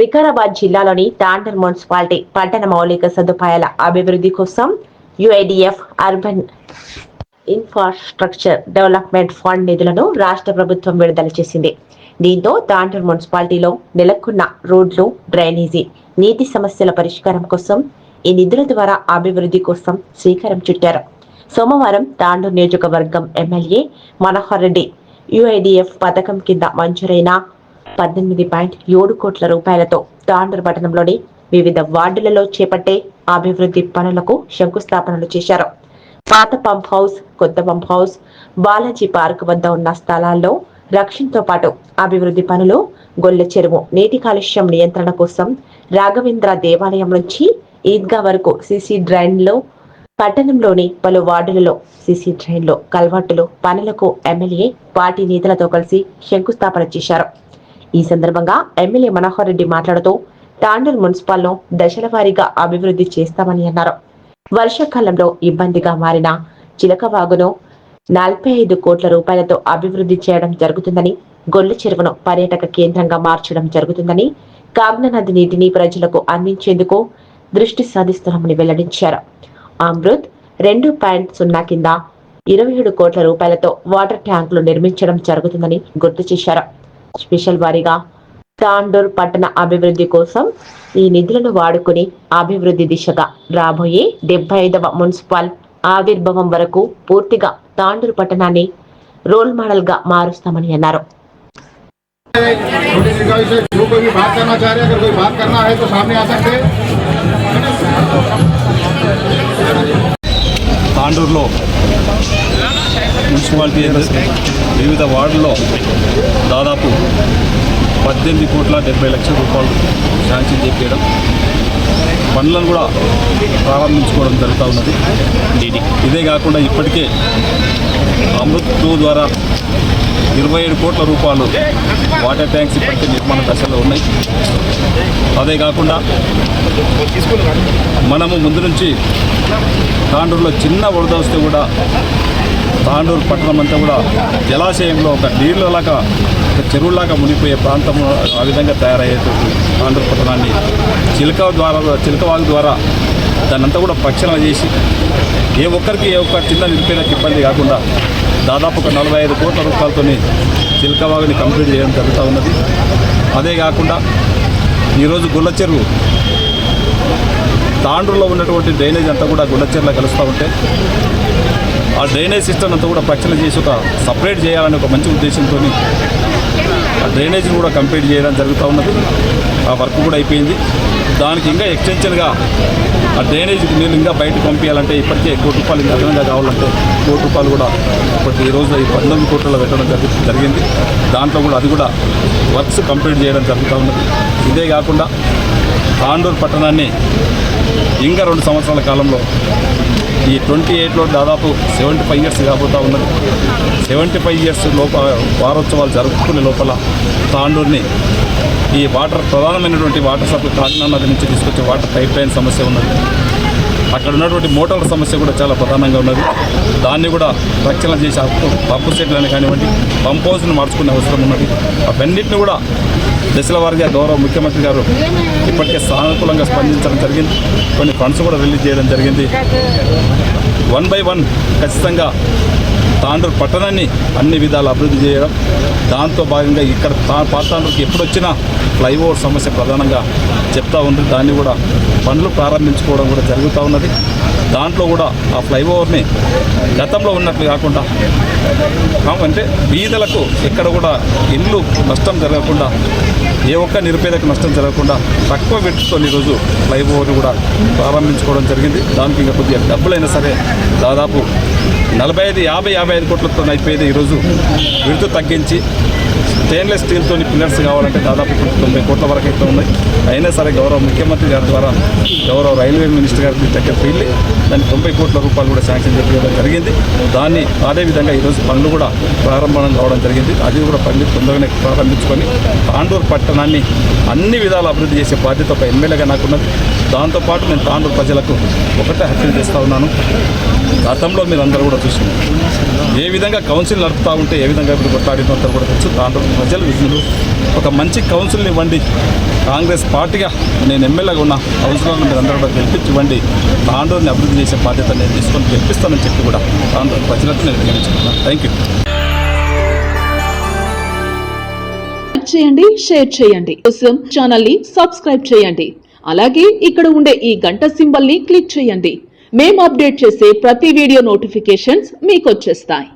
వికారాబాద్ జిల్లాలోని తాండూర్ మున్సిపాలిటీ పట్టణ మౌలిక సదుపాయాల అభివృద్ధి కోసం UIDF urban infrastructure development fund నిధులను రాష్ట్ర ప్రభుత్వం విడుదల చేసింది. దీంతో తాండూర్ మున్సిపాలిటీలో నెలకొన్న రోడ్లు, డ్రైనేజీ, నీటి సమస్యల పరిష్కారం కోసం ఈ నిధుల ద్వారా అభివృద్ధి కోసం శ్రీకారం చుట్టారు. సోమవారం తాండూర్ నియోజకవర్గం ఎమ్మెల్యే మనోహర్ రెడ్డి యుఐడిఎఫ్ పథకం కింద మంజూరైన 18.7 కోట్ల రూపాయలతో తాండూర్ పట్టణంలోని వివిధ వార్డులలో చేపట్టే అభివృద్ధి పనులకు శంకుస్థాపనలు చేశారు. పాత పంప్ హౌస్, కొత్త పంప్ హౌస్, బాలాజీ పార్క్ వద్ద ఉన్న స్థలాల్లో రక్షణతో పాటు అభివృద్ధి పనులు, గొల్ల చెరువు నీటి కాలుష్యం నియంత్రణ కోసం రాఘవేంద్ర దేవాలయం నుంచి ఈద్గా వరకు సీసీ డ్రైన్లు, పట్టణంలోని పలు వార్డులలో సీసీ డ్రైన్లు, కల్వర్టులు పనులకు ఎమ్మెల్యే పార్టీ నేతలతో కలిసి శంకుస్థాపన చేశారు. ఈ సందర్భంగా ఎమ్మెల్యే మనోహర్ రెడ్డి మాట్లాడుతూ తాండూర్ మున్సిపల్లో దశల వారీగా అభివృద్ధి చేస్తామని అన్నారు. వర్షాకాలంలో ఇబ్బందిగా మారిన చిలకవాగును 45 కోట్ల రూపాయలతో అభివృద్ధి చేయడం జరుగుతుందని, గొల్ల చెరువును పర్యాటక కేంద్రంగా మార్చడం జరుగుతుందని, కాగ్నా నది నీటిని ప్రజలకు అందించేందుకు దృష్టి సాధిస్తున్నామని వెల్లడించారు. అమృత్ 2.0 కింద 27 కోట్ల రూపాయలతో వాటర్ ట్యాంకులు నిర్మించడం జరుగుతుందని గుర్తు చేశారు. స్పెషల్ వారీగా తాండూర్ పట్టణ అభివృద్ధి కోసం ఈ నిధులను వాడుకుని అభివృద్ధి దిశగా రాబోయే 75వ మున్సిపల్ ఆవిర్భావం వరకు పూర్తిగా తాండూర్ పట్టణాన్ని రోల్ మోడల్ గా మారుస్తామని అన్నారు. తాండూరులో మున్సిపాలిటీ వివిధ వార్డుల్లో దాదాపు 18,70,00,000 రూపాయలు శాంక్షన్ చేయడం, పనులను కూడా ప్రారంభించుకోవడం జరుగుతూ ఉన్నది. ఇదే కాకుండా ఇప్పటికే అమృత్ 2 ద్వారా 27 కోట్ల రూపాయలు వాటర్ ట్యాంక్స్ ఇప్పటికే నిర్మాణ దశలో ఉన్నాయి. అదే కాకుండా మనము ముందు నుంచి తాండూరులో చిన్న వరద వస్తే కూడా తాండూరు పట్టణం అంతా కూడా జలాశయంలో ఒక నీళ్ళలాగా, ఒక చెరువులాగా మునిగిపోయే ప్రాంతం ఆ విధంగా తయారయ్యేటట్టు తాండూరు పట్టణాన్ని చిలకవాగు ద్వారా దాన్నంతా కూడా ప్రక్షాళన చేసి ఏ ఒక్క చిన్న నిరుపేదకి ఇబ్బంది కాకుండా దాదాపు ఒక 45 కోట్ల రూపాయలతో చిలకవాగుని కంప్లీట్ చేయడం జరుగుతూ ఉన్నది. అదే కాకుండా ఈరోజు గొల్ల చెరువు తాండూరులో ఉన్నటువంటి డ్రైనేజ్ అంతా కూడా గొల్ల చెరువులో కలుస్తూ ఉంటే ఆ డ్రైనేజ్ సిస్టమ్ అంతా కూడా ప్రక్షాళన చేసి ఒక సపరేట్ చేయాలని ఒక మంచి ఉద్దేశంతో ఆ డ్రైనేజ్ని కూడా కంప్లీట్ చేయడం జరుగుతూ ఉన్నది. ఆ వర్క్ కూడా అయిపోయింది. దానికి ఇంకా ఎక్స్టెన్షన్గా ఆ డ్రైనేజ్కి నీళ్ళు ఇంకా బయటకు పంపించాలంటే ఇప్పటికే ₹1 కోటి ఇంకా అదనంగా కావాలంటే ₹1 కోటి కూడా ఇప్పటికి ఈరోజు 19 కోట్లలో పెట్టడం జరిగింది. దాంట్లో కూడా అది కూడా వర్క్స్ కంప్లీట్ చేయడం జరుగుతూ ఉన్నది. ఇదే కాకుండా తాండూరు పట్టణాన్ని ఇంకా 2 సంవత్సరాల కాలంలో ఈ 28లో దాదాపు 75 ఇయర్స్ కాబోతూ ఉన్నది. 75 ఇయర్స్ వారోత్సవాలు జరుపుకునే లోపల తాండూరుని ఈ ప్రధానమైనటువంటి వాటర్ సప్లై కాకినాడ నది నుంచి తీసుకొచ్చే వాటర్ పైప్ లైన్ సమస్య ఉన్నది. అక్కడ ఉన్నటువంటి మోటార్ల సమస్య కూడా చాలా ప్రధానంగా ఉన్నది. దాన్ని కూడా రక్షణ చేసి పంపు సెట్లను కానివ్వండి, పంప్ హౌస్ని మార్చుకునే అవసరం ఉన్నది. అవన్నింటినీ కూడా దశల వారీగా గౌరవ ముఖ్యమంత్రి గారు ఇప్పటికే సానుకూలంగా స్పందించడం జరిగింది. కొన్ని ఫండ్స్ కూడా రిలీజ్ చేయడం జరిగింది. 1 by 1 ఖచ్చితంగా తాండూరు పట్టణాన్ని అన్ని విధాలు అభివృద్ధి చేయడం, దాంతో భాగంగా ఇక్కడ తాండూరుకి ఎప్పుడు వచ్చినా ఫ్లైఓవర్ సమస్య ప్రధానంగా చెప్తా ఉంది. దాన్ని కూడా పనులు ప్రారంభించుకోవడం కూడా జరుగుతూ ఉన్నది. దాంట్లో కూడా ఆ ఫ్లైఓవర్ని గతంలో ఉన్నట్లు కాకుండా అంటే బీదలకు ఎక్కడ కూడా ఇల్లు నష్టం జరగకుండా, ఏ ఒక్క నిరుపేదకు నష్టం జరగకుండా తక్కువ పెట్టుతో ఈరోజు ఫ్లైఓవర్ని కూడా ప్రారంభించుకోవడం జరిగింది. దానికి ఇంకా కొద్దిగా డబ్బులైనా సరే దాదాపు 45-55 కోట్లతో అయిపోయేది. ఈరోజు విడుతు తగ్గించి స్టెయిన్లెస్ స్టీల్తో పిల్లర్స్ కావాలంటే దాదాపు 90 కోట్ల వరకు అయితే ఉన్నాయి. అయినా సరే గౌరవ ముఖ్యమంత్రి గారి ద్వారా గౌరవ రైల్వే మినిస్టర్ గారి దగ్గరికి వెళ్ళి దాన్ని 90 కోట్ల రూపాయలు కూడా శాంక్షన్ చేయడం జరిగింది. దాన్ని అదేవిధంగా ఈరోజు పనులు కూడా ప్రారంభం కావడం జరిగింది. అది కూడా పనులు తొందరగానే ప్రారంభించుకొని తాండూరు పట్టణాన్ని అన్ని విధాలు అభివృద్ధి చేసే బాధ్యత ఒక ఎమ్మెల్యేగా నాకున్నది. దాంతోపాటు నేను తాండూరు ప్రజలకు ఒకటే హెచ్చరిక చేస్తూ ఉన్నాను. గతంలో మీరు అందరూ కూడా చూసినారు ఏ విధంగా కౌన్సిల్ నడుపుతూ ఉంటే ఏ విధంగా ఇప్పుడు కొట్లాడినంతా కూడా తెలుసు. దాంట్లో ప్రజలు విఘ్నులు ఒక మంచి కౌన్సిల్ని ఇవ్వండి, కాంగ్రెస్ పార్టీగా నేను ఎమ్మెల్యేగా ఉన్న కౌన్సిలర్లను మీరు అందరూ కూడా గెలిపించివ్వండి, తాండూరుని అభివృద్ధి చేసే బాధ్యత నేను తీసుకొని గెలిపిస్తానని చెప్పి కూడా తాండూరు ప్రజలకు నేను వినియోగించుకున్నాను. Thank you. చేయండి, షేర్ చేయండి, కోసం ఛానల్ ని సబ్స్క్రైబ్ చేయండి. అలాగే ఇక్కడ ఉండే ఈ గంట సింబల్ ని క్లిక్ చేయండి. మేము అప్డేట్ చేసే ప్రతి వీడియో నోటిఫికేషన్స్ మీకు వచ్చేస్తాయి.